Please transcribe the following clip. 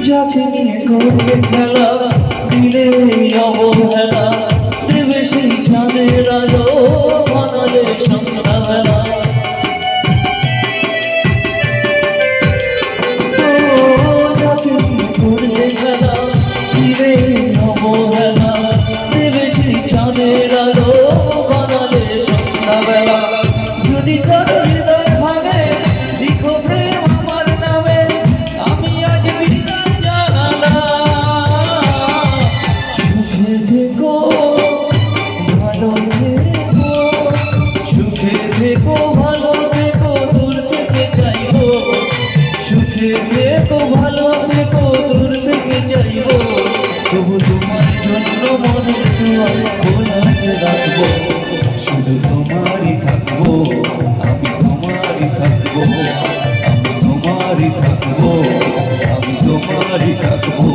যাকে নিয়ে করবে খেলা দিলে অবহেলা দেবে সেই চাঁদের আলো বানালে সন্ধ্যাবেলা যাকে নিয়ে করবে খেলা দিলে অবহেলা দেবে সেই চাঁদের আলো বানালে সন্ধ্যাবেলা যদি কারো হৃদয় ভাঙে লিখো প্রেম আমার নামে আমি আজ বিদায় জানালাম সুখে থেকো ভালো থেকো সুখে থেকো ভালো থেকো দূর থেকে চাইবো সুখে থেকো ভালো থেকো দূর থেকে চাইবো তবু তোমার জন্য মনের দুয়ার খোলা রাখবো শুধু তোমারই থাকবো আমি তোমারই থাকবো আমি তোমারই থাকবো আমি তোমারই থাকবো